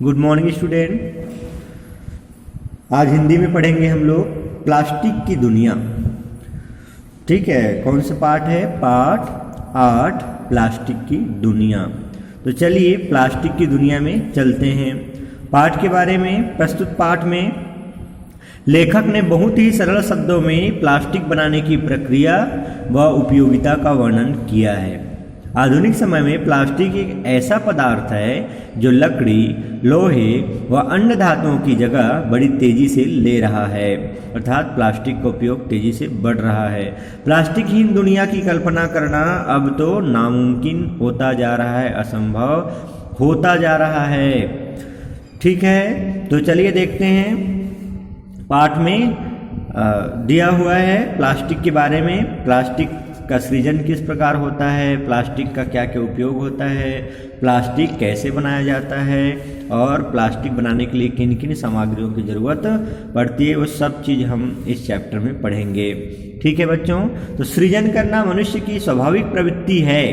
Good morning student. आज हिंदी में पढ़ेंगे हम लोग प्लास्टिक की दुनिया। ठीक है, कौन सा पाठ है? पाठ 8 प्लास्टिक की दुनिया। तो चलिए प्लास्टिक की दुनिया में चलते हैं। पाठ के बारे में, प्रस्तुत पाठ में लेखक ने बहुत ही सरल शब्दों में प्लास्टिक बनाने की प्रक्रिया व उपयोगिता का वर्णन किया है। आधुनिक समय में प्लास्टिक एक ऐसा पदार्थ है जो लकड़ी, लोहे व अन्य धातुओं की जगह बड़ी तेजी से ले रहा है, अर्थात प्लास्टिक का उपयोग तेजी से बढ़ रहा है। प्लास्टिकहीन दुनिया की कल्पना करना अब तो नामुमकिन होता जा रहा है, असंभव होता जा रहा है। ठीक है, तो चलिए देखते हैं। पाठ में दिया हुआ है प्लास्टिक के बारे में। प्लास्टिक का सृजन किस प्रकार होता है, प्लास्टिक का क्या क्या उपयोग होता है, प्लास्टिक कैसे बनाया जाता है और प्लास्टिक बनाने के लिए किन किन सामग्रियों की ज़रूरत पड़ती है, वो सब चीज़ हम इस चैप्टर में पढ़ेंगे। ठीक है बच्चों, तो सृजन करना मनुष्य की स्वाभाविक प्रवृत्ति है।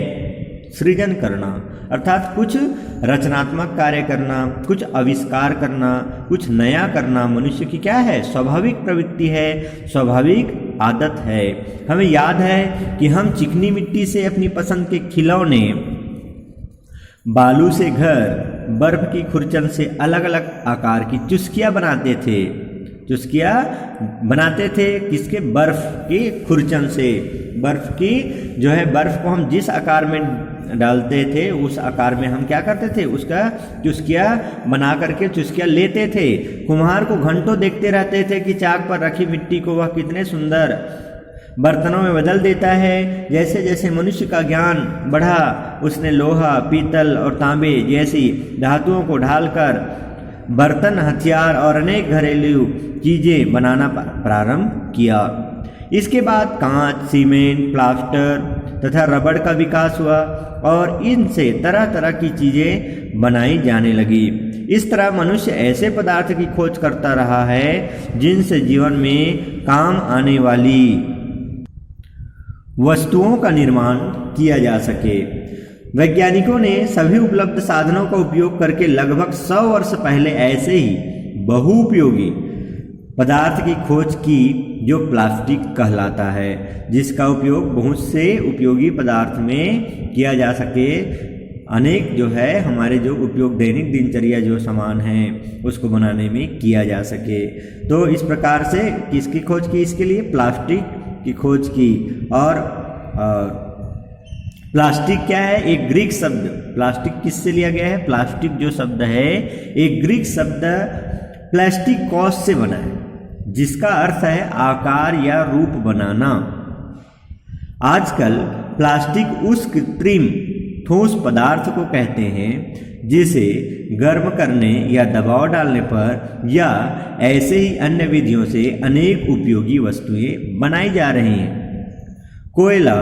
सृजन करना अर्थात कुछ रचनात्मक कार्य करना, कुछ आविष्कार करना, कुछ नया करना मनुष्य की क्या है? स्वाभाविक प्रवृत्ति है, स्वाभाविक आदत है। हमें याद है कि हम चिकनी मिट्टी से अपनी पसंद के खिलौने, बालू से घर, बर्फ की खुरचन से अलग अलग आकार की चुस्कियाँ बनाते थे। चुस्कियाँ बनाते थे किसके? बर्फ की खुरचन से। बर्फ की जो है, बर्फ को हम जिस आकार में डालते थे उस आकार में हम क्या करते थे? उसका चुस्कियाँ बना करके चुस्कियाँ लेते थे। कुम्हार को घंटों देखते रहते थे कि चाक पर रखी मिट्टी को वह कितने सुंदर बर्तनों में बदल देता है। जैसे जैसे मनुष्य का ज्ञान बढ़ा, उसने लोहा, पीतल और तांबे जैसी धातुओं को ढालकर बर्तन, हथियार और अनेक घरेलू चीज़ें बनाना प्रारंभ किया। इसके बाद कांच, सीमेंट, प्लास्टर तथा रबड़ का विकास हुआ और इनसे तरह तरह की चीज़ें बनाई जाने लगी। इस तरह मनुष्य ऐसे पदार्थ की खोज करता रहा है जिनसे जीवन में काम आने वाली वस्तुओं का निर्माण किया जा सके। वैज्ञानिकों ने सभी उपलब्ध साधनों का उपयोग करके लगभग 100 वर्ष पहले ऐसे ही बहुउपयोगी पदार्थ की खोज की जो प्लास्टिक कहलाता है, जिसका उपयोग बहुत से उपयोगी पदार्थ में किया जा सके। अनेक जो है हमारे जो उपयोग दैनिक दिनचर्या जो सामान हैं उसको बनाने में किया जा सके। तो इस प्रकार से किसकी खोज की? इसके लिए प्लास्टिक की खोज की। और प्लास्टिक क्या है? एक ग्रीक शब्द। प्लास्टिक किससे लिया गया है? प्लास्टिक जो शब्द है एक ग्रीक शब्द प्लास्टिकॉस से बना है, जिसका अर्थ है आकार या रूप बनाना। आजकल प्लास्टिक उस कृत्रिम ठोस पदार्थ को कहते हैं जिसे गर्म करने या दबाव डालने पर या ऐसे ही अन्य विधियों से अनेक उपयोगी वस्तुएं बनाई जा रही हैं। कोयला,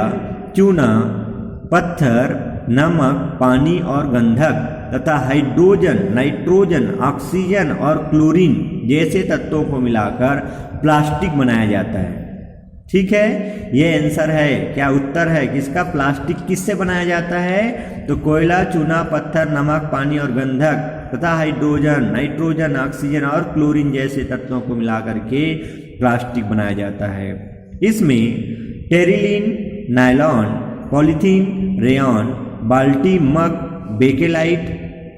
चूना, पत्थर, नमक, पानी और गंधक तथा हाइड्रोजन, नाइट्रोजन, ऑक्सीजन और क्लोरीन जैसे तत्वों को मिलाकर प्लास्टिक बनाया जाता है। ठीक है, ये आंसर है, क्या उत्तर है किसका? प्लास्टिक किससे बनाया जाता है? तो कोयला, चूना, पत्थर, नमक, पानी और गंधक तथा हाइड्रोजन, नाइट्रोजन, ऑक्सीजन और क्लोरीन जैसे तत्वों को मिलाकर के प्लास्टिक बनाया जाता है। इसमें टेरिलीन, नायलॉन, पॉलीथीन, रेयॉन, बाल्टी, मग, बेकेलाइट,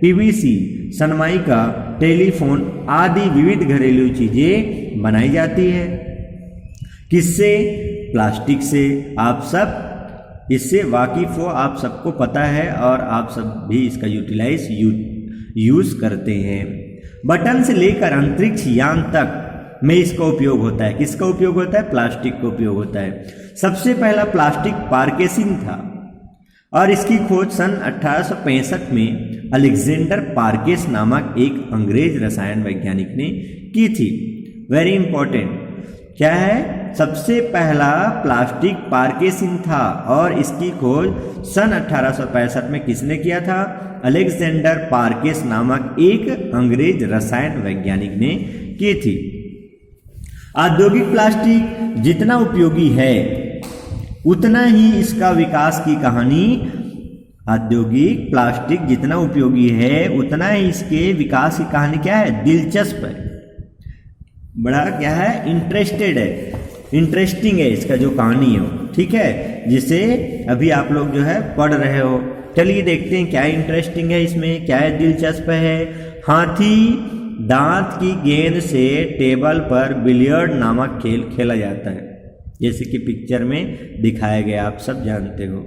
पीवीसी, सनमाइका, टेलीफोन आदि विविध घरेलू चीजें बनाई जाती है। किससे? प्लास्टिक से। आप सब इससे वाकिफ हो, आप सबको पता है और आप सब भी इसका यूज करते हैं। बटन से लेकर अंतरिक्ष यान तक में इसका उपयोग होता है। किसका उपयोग होता है? प्लास्टिक का उपयोग होता है। सबसे पहला प्लास्टिक पार्केसिन था और इसकी खोज सन 1865 में अलेक्जेंडर पार्केस नामक एक अंग्रेज रसायन वैज्ञानिक ने की थी। वेरी इंपॉर्टेंट, क्या है? सबसे पहला प्लास्टिक पार्केसिन था और इसकी खोज सन 1865 में किसने किया था? अलेक्जेंडर पार्केस नामक एक अंग्रेज रसायन वैज्ञानिक ने की थी। औद्योगिक प्लास्टिक जितना उपयोगी है उतना ही इसका विकास की कहानी औद्योगिक प्लास्टिक जितना उपयोगी है उतना ही इसके विकास की कहानी क्या है, दिलचस्प है, बड़ा क्या है, इंटरेस्टेड है, इंटरेस्टिंग है इसका जो कहानी हो, ठीक है, जिसे अभी आप लोग जो है पढ़ रहे हो। चलिए देखते हैं क्या इंटरेस्टिंग है इसमें, क्या है दिलचस्प है। हाथी दांत की गेंद से टेबल पर बिलियर्ड नामक खेल खेला जाता है, जैसे कि पिक्चर में दिखाया गया, आप सब जानते हो।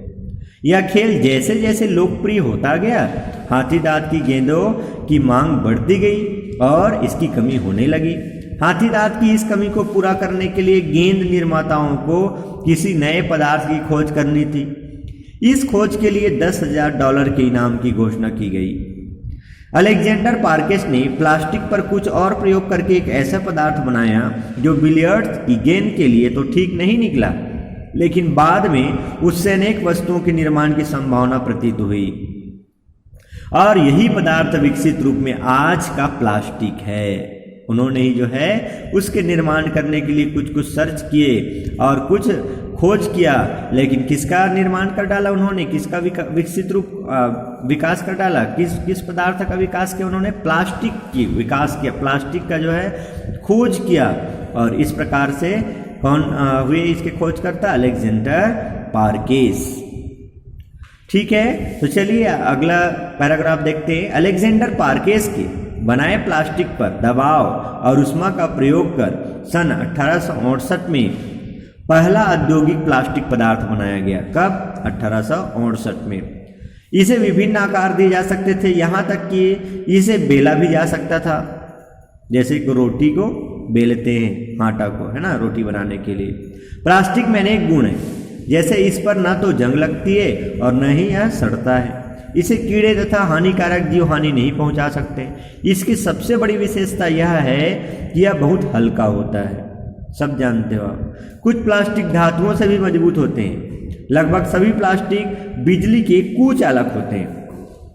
यह खेल जैसे जैसे लोकप्रिय होता गया, हाथी दांत की गेंदों की मांग बढ़ती गई और इसकी कमी होने लगी। हाथी दांत की इस कमी को पूरा करने के लिए गेंद निर्माताओं को किसी नए पदार्थ की खोज करनी थी। इस खोज के लिए $10,000 के इनाम की घोषणा की गई। अलेक्जेंडर पार्केस ने प्लास्टिक पर कुछ और प्रयोग करके एक ऐसा पदार्थ बनाया जो बिलियर्ड्स की गेंद के लिए तो ठीक नहीं निकला, लेकिन बाद में उससे अनेक वस्तुओं के निर्माण की संभावना प्रतीत हुई और यही पदार्थ विकसित रूप में आज का प्लास्टिक है। उन्होंने ही जो है उसके निर्माण करने के लिए कुछ कुछ सर्च किए और कुछ खोज किया, लेकिन किसका निर्माण कर डाला उन्होंने, किसका विकसित रूप विकास कर डाला, किस पदार्थ का विकास किया उन्होंने, प्लास्टिक की विकास किया, प्लास्टिक का जो है खोज किया। और इस प्रकार से कौन हुए इसके खोजकर्ता, अलेक्जेंडर पार्केस, ठीक है। तो चलिए अगला पैराग्राफ देखते हैं। अलेक्जेंडर पार्केस के बनाए प्लास्टिक पर दबाव और उष्मा का प्रयोग कर सन 1868 में पहला औद्योगिक प्लास्टिक पदार्थ बनाया गया। कब? 1868 में। इसे विभिन्न आकार दिए जा सकते थे, यहाँ तक कि इसे बेला भी जा सकता था, जैसे कि रोटी को बेलते हैं, आटा को, है ना, रोटी बनाने के लिए। प्लास्टिक में अनेक गुण है, जैसे इस पर न तो जंग लगती है और न ही यह सड़ता है। इसे कीड़े तथा हानिकारक जीव हानि नहीं पहुंचा सकते। इसकी सबसे बड़ी विशेषता यह है कि यह बहुत हल्का होता है, सब जानते हो आप। कुछ प्लास्टिक धातुओं से भी मजबूत होते हैं। लगभग सभी प्लास्टिक बिजली के कुचालक होते हैं।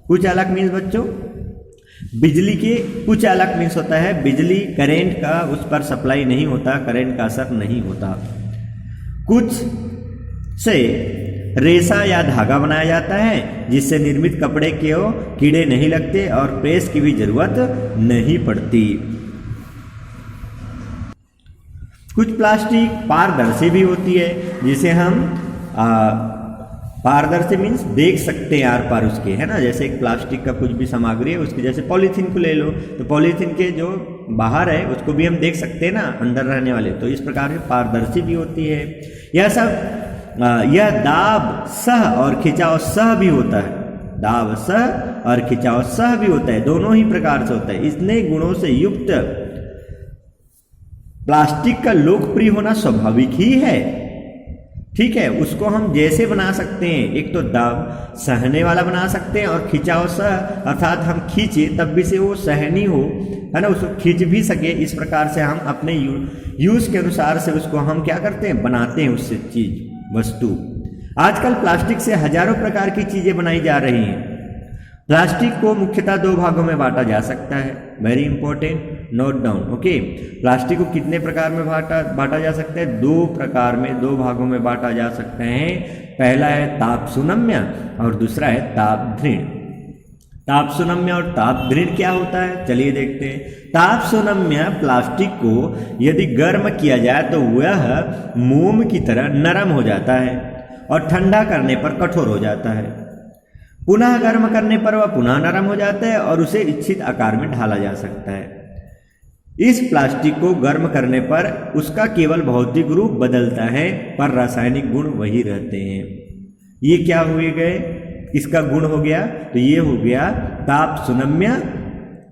कुचालक मीन्स बच्चों, बिजली के कुचालक मीन्स होता है बिजली, करंट का उस पर सप्लाई नहीं होता, करंट का असर नहीं होता। कुछ से रेशा या धागा बनाया जाता है, जिससे निर्मित कपड़े के कीड़े नहीं लगते और प्रेस की भी जरूरत नहीं पड़ती। कुछ प्लास्टिक पारदर्शी भी होती है, जिसे हम पारदर्शी मीन्स देख सकते हैं आर पार उसके, है ना। जैसे एक प्लास्टिक का कुछ भी सामग्री है उसकी, जैसे पॉलीथीन को ले लो, तो पॉलीथीन के जो बाहर है उसको भी हम देख सकते हैं ना, अंदर रहने वाले। तो इस प्रकार से पारदर्शी भी होती है। यह सब यह दाब सह और खिंचाव सह भी होता है। दाब सह और खिंचाव सह भी होता है, दोनों ही प्रकार से होता है। इतने गुणों से युक्त प्लास्टिक का लोकप्रिय होना स्वाभाविक ही है, ठीक है। उसको हम जैसे बना सकते हैं, एक तो दाब सहने वाला बना सकते हैं और खिंचाव सह, अर्थात हम खींचे तब भी से वो सहनी हो, है ना, उसको खींच भी सके। इस प्रकार से हम अपने यूज के अनुसार से उसको हम क्या करते हैं, बनाते हैं उससे चीज, वस्तु। आजकल प्लास्टिक से हजारों प्रकार की चीजें बनाई जा रही हैं। प्लास्टिक को मुख्यतः दो भागों में बांटा जा सकता है। Very important, note down, okay. Plastic को कितने प्रकार में बांटा जा सकता है? दो प्रकार में, दो भागों में बांटा जा सकते हैं। पहला है ताप सुनम्य और दूसरा है ताप दृढ़। ताप सुनम्य और ताप दृढ़ क्या होता है, चलिए देखते हैं। ताप सुनम्य प्लास्टिक को यदि गर्म किया जाए तो वह मोम की तरह नरम हो जाता है और ठंडा करने पर कठोर हो जाता है। पुनः गर्म करने पर वह पुनः नरम हो जाता है और उसे इच्छित आकार में ढाला जा सकता है। इस प्लास्टिक को गर्म करने पर उसका केवल भौतिक रूप बदलता है, पर रासायनिक गुण वही रहते हैं। ये क्या हुए गए, इसका गुण हो गया, तो ये हो गया ताप सुनम्य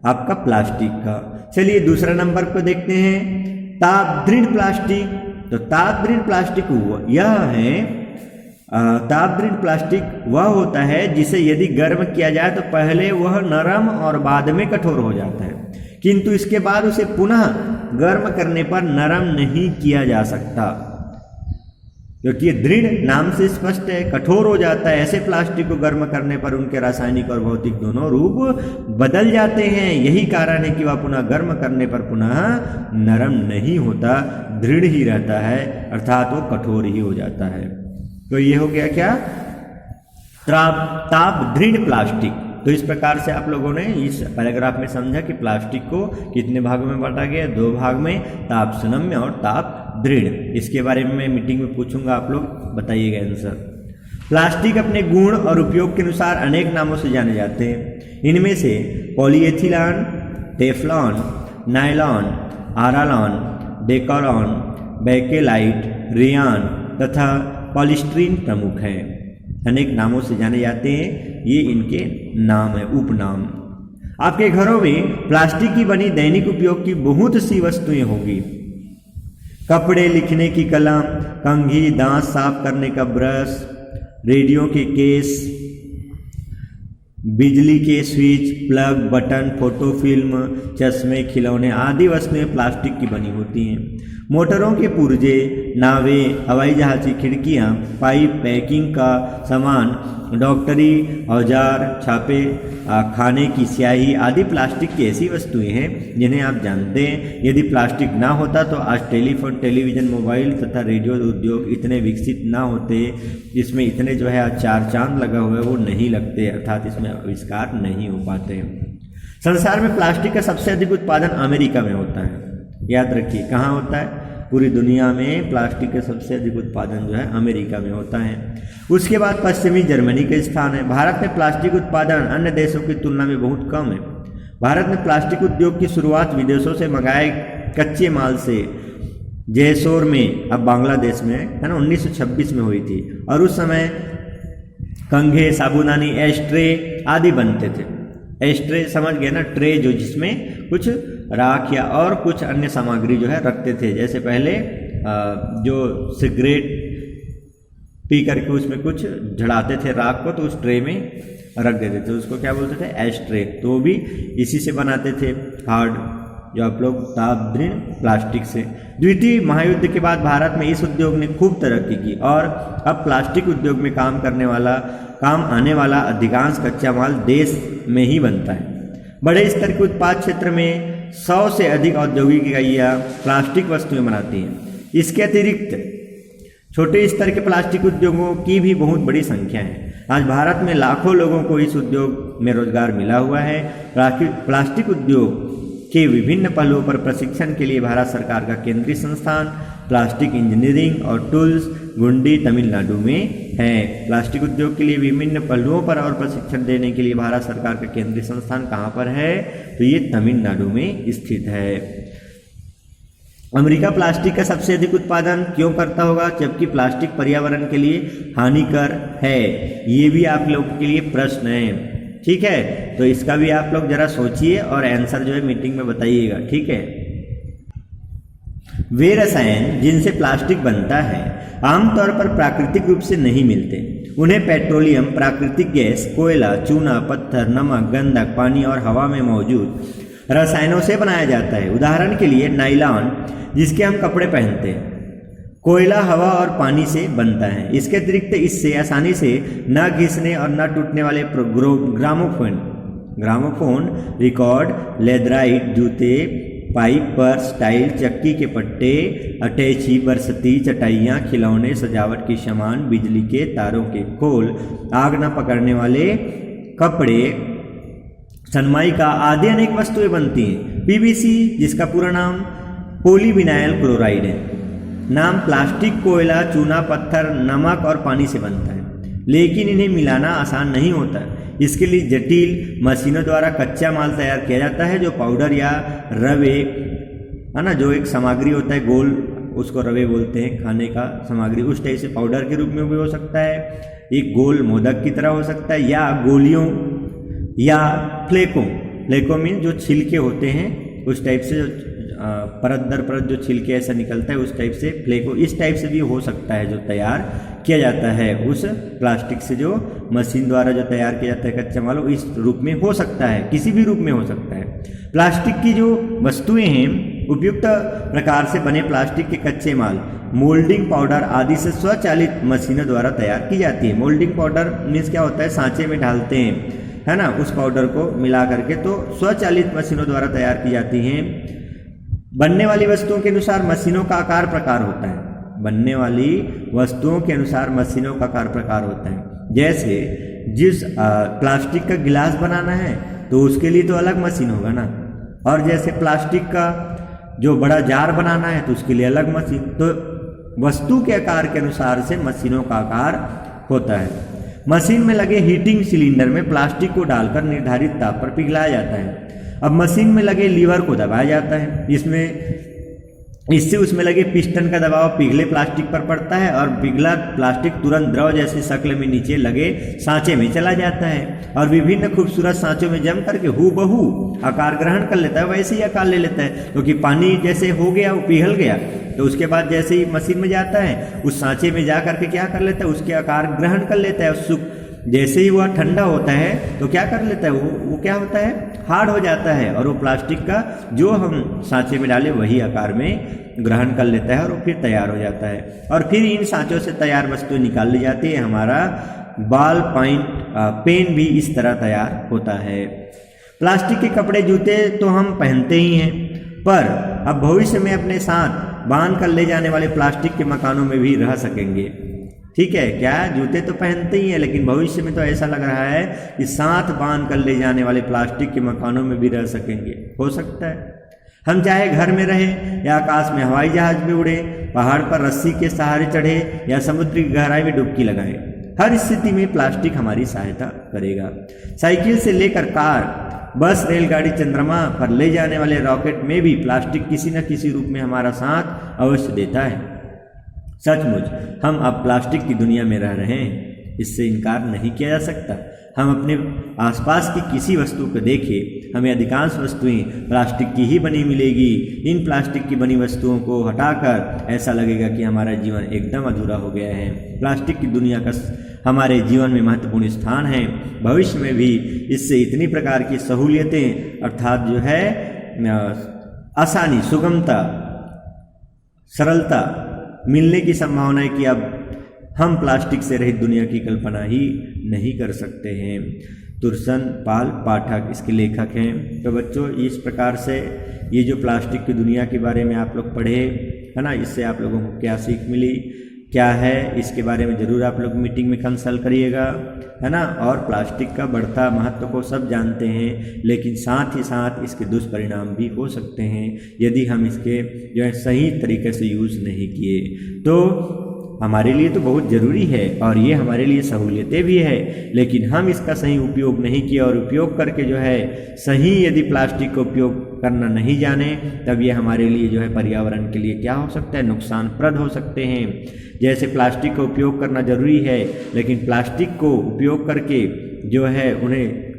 आपका प्लास्टिक का। चलिए दूसरा नंबर पर देखते हैं, ताप दृढ़ प्लास्टिक। तो ताप दृढ़ प्लास्टिक यह है, ताप दृढ़ प्लास्टिक वह होता है जिसे यदि गर्म किया जाए तो पहले वह नरम और बाद में कठोर हो जाता है, किंतु इसके बाद उसे पुनः गर्म करने पर नरम नहीं किया जा सकता, क्योंकि दृढ़ नाम से स्पष्ट है, कठोर हो जाता है। ऐसे प्लास्टिक को गर्म करने पर उनके रासायनिक और भौतिक दोनों रूप बदल जाते हैं। यही कारण है कि वह पुनः गर्म करने पर पुनः नरम नहीं होता, दृढ़ ही रहता है, अर्थात वो कठोर ही हो जाता है। तो ये हो गया क्या, ताप दृढ़ प्लास्टिक। तो इस प्रकार से आप लोगों ने इस पैराग्राफ में समझा कि प्लास्टिक को कितने भागों में बांटा गया, 2 भाग में, ताप सुनम्य और ताप दृढ़। इसके बारे में मैं मीटिंग में पूछूंगा, आप लोग बताइएगा आंसर। प्लास्टिक अपने गुण और उपयोग के अनुसार अनेक नामों से जाने जाते हैं। इनमें से polyethylene, Teflon, nylon, Orlon, Dacron, Bakelite, rayon तथा पॉलीस्टीरीन प्रमुख हैं। अनेक नामों से जाने जाते हैं, ये इनके नाम है, उपनाम। आपके घरों में प्लास्टिक की बनी दैनिक उपयोग की बहुत सी वस्तुएं होंगी। कपड़े, लिखने की कलम, कंघी, दांत साफ करने का ब्रश, रेडियो के केस, बिजली के switch, plug, button, photo film, चश्मे, खिलौने आदि वस्तुएं प्लास्टिक की बनी होती हैं। मोटरों के पुर्जे, नावें, हवाई जहाज की खिड़कियां, पाइप, पैकिंग का सामान, डॉक्टरी औजार, छापे, खाने की स्याही आदि प्लास्टिक की ऐसी वस्तुएं हैं जिन्हें आप जानते हैं। यदि प्लास्टिक ना होता तो आज टेलीफोन, टेलीविज़न, मोबाइल तथा रेडियो उद्योग इतने विकसित ना होते, इसमें इतने जो है आज 4 चांद लगा हुआ है वो नहीं लगते, अर्थात इसमें आविष्कार नहीं हो पाते। संसार में प्लास्टिक का सबसे अधिक उत्पादन अमेरिका में होता है। याद रखिए, कहाँ होता है? पूरी दुनिया में प्लास्टिक का सबसे अधिक उत्पादन जो है अमेरिका में होता है। उसके बाद पश्चिमी जर्मनी का स्थान है। भारत में प्लास्टिक उत्पादन अन्य देशों की तुलना में बहुत कम है। भारत में प्लास्टिक उद्योग की शुरुआत विदेशों से मंगाए कच्चे माल से जयसोर में, अब बांग्लादेश में है ना, 1926 में हुई थी। और उस समय कंघे, साबुदानी, एस्ट्रे आदि बनते थे। एस्ट्रे समझ गए ना, ट्रे जो जिसमें कुछ राख या और कुछ अन्य सामग्री जो है रखते थे। जैसे पहले जो सिगरेट पी करके उसमें कुछ झड़ाते थे राख को, तो उस ट्रे में रख देते थे, उसको क्या बोलते थे? एस्ट्रे। तो वो भी इसी से बनाते थे, हार्ड, जो आप लोग ताप दृढ़ प्लास्टिक से। द्वितीय महायुद्ध के बाद भारत में इस उद्योग ने खूब तरक्की की और अब प्लास्टिक उद्योग में काम आने वाला अधिकांश कच्चा माल देश में ही बनता है। बड़े स्तर के उत्पाद क्षेत्र में 100 से अधिक औद्योगिक इकाइयाँ प्लास्टिक वस्तुएं बनाती हैं। इसके अतिरिक्त छोटे स्तर के प्लास्टिक उद्योगों की भी बहुत बड़ी संख्या है। आज भारत में लाखों लोगों को इस उद्योग में रोजगार मिला हुआ है। प्लास्टिक उद्योग के विभिन्न पहलुओं पर प्रशिक्षण के लिए भारत सरकार का केंद्रीय संस्थान प्लास्टिक इंजीनियरिंग और टूल्स गुंडी तमिलनाडु में है। प्लास्टिक उद्योग के लिए विभिन्न पहलुओं पर और प्रशिक्षण देने के लिए भारत सरकार का केंद्रीय संस्थान कहाँ पर है? तो ये तमिलनाडु में स्थित है। अमेरिका प्लास्टिक का सबसे अधिक उत्पादन क्यों करता होगा, जबकि प्लास्टिक पर्यावरण के लिए हानिकर है? ये भी आप लोगों के लिए प्रश्न है, ठीक है। तो इसका भी आप लोग जरा सोचिए और आंसर जो है मीटिंग में बताइएगा, ठीक है। वे रसायन जिनसे प्लास्टिक बनता है आमतौर पर प्राकृतिक रूप से नहीं मिलते। उन्हें पेट्रोलियम, प्राकृतिक गैस, कोयला, चूना, पत्थर, नमक, गंधक, पानी और हवा में मौजूद रसायनों से बनाया जाता है। उदाहरण के लिए नायलॉन, जिसके हम कपड़े पहनते हैं, कोयला, हवा और पानी से बनता है। इसके अतिरिक्त इससे आसानी से न घिसने और न टूटने वाले ग्रामोफोन, रिकॉर्ड, लेदराइट, जूते, पाइप, पर्स, टाइल, चक्की के पट्टे, अटैची, बरसती, चटाइयाँ, खिलौने, सजावट के सामान, बिजली के तारों के खोल, आग न पकड़ने वाले कपड़े, सनमाइका आदि अनेक वस्तुएं बनती हैं। पीवीसी, जिसका पूरा नाम पॉलीविनाइल क्लोराइड है, नाम प्लास्टिक, कोयला, चूना, पत्थर, नमक और पानी से बनता है, लेकिन इन्हें मिलाना आसान नहीं होता। इसके लिए जटिल मशीनों द्वारा कच्चा माल तैयार किया जाता है, जो पाउडर या रवे है ना, जो एक सामग्री होता है गोल, उसको रवे बोलते हैं, खाने का सामग्री, उस टाइप से पाउडर के रूप में भी हो सकता है, एक गोल मोदक की तरह हो सकता है, या गोलियों या फ्लेको मीन जो छिलके होते हैं उस टाइप से, परत दर परत जो छिलके ऐसा निकलता है उस टाइप से फ्लेको, इस टाइप से भी हो सकता है जो तैयार किया जाता है उस प्लास्टिक से, जो मशीन द्वारा जो तैयार किया जाता है कच्चा माल, इस रूप में हो सकता है, किसी भी रूप में हो सकता है। प्लास्टिक की जो वस्तुएं हैं, उपयुक्त प्रकार से बने प्लास्टिक के कच्चे माल मोल्डिंग पाउडर आदि से स्वचालित मशीनों द्वारा तैयार की जाती है। मोल्डिंग पाउडर मीन्स क्या होता है, सांचे में डालते हैं है ना, उस पाउडर को मिला करके, तो स्वचालित मशीनों द्वारा तैयार की जाती हैं। बनने वाली वस्तुओं के अनुसार मशीनों का आकार प्रकार होता है। बनने वाली वस्तुओं के अनुसार मशीनों का आकार प्रकार होता है। जैसे जिस प्लास्टिक का गिलास बनाना है तो उसके लिए तो अलग मशीन होगा ना, और जैसे प्लास्टिक का जो बड़ा जार बनाना है तो उसके लिए अलग मशीन। तो वस्तु के आकार के अनुसार से मशीनों का आकार होता है। मशीन में लगे हीटिंग सिलेंडर में प्लास्टिक को डालकर निर्धारित ताप पर पिघलाया जाता है। अब मशीन में लगे लीवर को दबाया जाता है, इससे उसमें लगे पिस्टन का दबाव पिघले प्लास्टिक पर पड़ता है और पिघला प्लास्टिक तुरंत द्रव जैसी शक्ल में नीचे लगे सांचे में चला जाता है और विभिन्न खूबसूरत सांचों में जम करके हूबहू आकार ग्रहण कर लेता है, वैसे ही आकार ले लेता है। क्योंकि पानी जैसे हो गया, वो पिघल गया, तो उसके बाद जैसे ही मशीन में जाता है उस सांचे में जा करके क्या कर लेता है, उसके आकार ग्रहण कर लेता है। जैसे ही वह ठंडा होता है तो क्या कर लेता है, वो क्या होता है, हार्ड हो जाता है और वो प्लास्टिक का जो हम सांचे में डाले वही आकार में ग्रहण कर लेता है और वो फिर तैयार हो जाता है। और फिर इन सांचों से तैयार वस्तु निकाल ली जाती है। हमारा बॉल पॉइंट पेन भी इस तरह तैयार होता है। प्लास्टिक के कपड़े जूते तो हम पहनते ही हैं, पर अब भविष्य में अपने साथ बांध कर ले जाने वाले प्लास्टिक के मकानों में भी रह सकेंगे। ठीक है, क्या जूते तो पहनते ही हैं, लेकिन भविष्य में तो ऐसा लग रहा है कि साथ बांध कर ले जाने वाले प्लास्टिक के मकानों में भी रह सकेंगे। हो सकता है हम चाहे घर में रहें या आकाश में हवाई जहाज में उड़े, पहाड़ पर रस्सी के सहारे चढ़े या समुद्र की गहराई में डुबकी लगाएं, हर स्थिति में प्लास्टिक हमारी सहायता करेगा। साइकिल से लेकर कार, बस, रेलगाड़ी, चंद्रमा पर ले जाने वाले रॉकेट में भी प्लास्टिक किसी न किसी रूप में हमारा साथ अवश्य देता है। सचमुच हम अब प्लास्टिक की दुनिया में रह रहे हैं, इससे इनकार नहीं किया जा सकता। हम अपने आसपास की किसी वस्तु को देखें, हमें अधिकांश वस्तुएं प्लास्टिक की ही बनी मिलेगी। इन प्लास्टिक की बनी वस्तुओं को हटाकर ऐसा लगेगा कि हमारा जीवन एकदम अधूरा हो गया है। प्लास्टिक की दुनिया का हमारे जीवन में महत्वपूर्ण स्थान है। भविष्य में भी इससे इतनी प्रकार की सहूलियतें अर्थात जो है आसानी, सुगमता, सरलता मिलने की संभावना है कि अब हम प्लास्टिक से रहित दुनिया की कल्पना ही नहीं कर सकते हैं। तुरसन पाल पाठक इसके लेखक हैं। तो बच्चों, इस प्रकार से ये जो प्लास्टिक की दुनिया के बारे में आप लोग पढ़े है ना, इससे आप लोगों को क्या सीख मिली, क्या है, इसके बारे में ज़रूर आप लोग मीटिंग में कंसल्ट करिएगा, है ना। और प्लास्टिक का बढ़ता महत्व को सब जानते हैं, लेकिन साथ ही साथ इसके दुष्परिणाम भी हो सकते हैं यदि हम इसके जो है सही तरीके से यूज़ नहीं किए। तो हमारे लिए तो बहुत ज़रूरी है और ये हमारे लिए सहूलियतें भी है, लेकिन हम इसका सही उपयोग नहीं किया और उपयोग करके जो है सही यदि प्लास्टिक का उपयोग करना नहीं जाने, तब ये हमारे लिए जो है पर्यावरण के लिए क्या हो सकता है, नुकसानप्रद हो सकते हैं। जैसे प्लास्टिक का उपयोग करना ज़रूरी है, लेकिन प्लास्टिक को उपयोग करके जो है उन्हें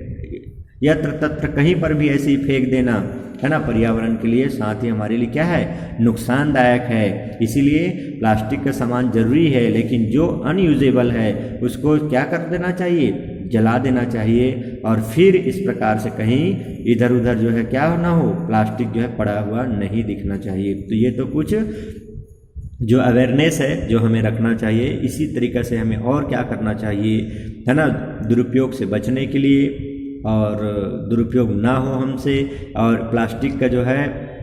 यत्र तत्र कहीं पर भी ऐसे ही फेंक देना, है ना, पर्यावरण के लिए साथ ही हमारे लिए क्या है, नुकसानदायक है। इसीलिए प्लास्टिक का सामान जरूरी है, लेकिन जो अनयूजेबल है उसको क्या कर देना चाहिए, जला देना चाहिए। और फिर इस प्रकार से कहीं इधर उधर जो है क्या ना हो, प्लास्टिक जो है पड़ा हुआ नहीं दिखना चाहिए। तो ये तो कुछ जो अवेयरनेस है जो हमें रखना चाहिए। इसी तरीके से हमें और क्या करना चाहिए, है ना, दुरुपयोग से बचने के लिए और दुरुपयोग ना हो हमसे, और प्लास्टिक का जो है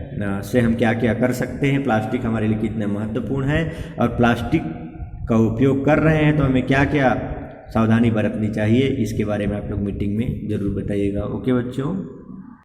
से हम क्या क्या कर सकते हैं, प्लास्टिक हमारे लिए कितना महत्वपूर्ण है, और प्लास्टिक का उपयोग कर रहे हैं तो हमें क्या क्या सावधानी बरतनी चाहिए, इसके बारे में आप लोग मीटिंग में ज़रूर बताइएगा। ओके बच्चों।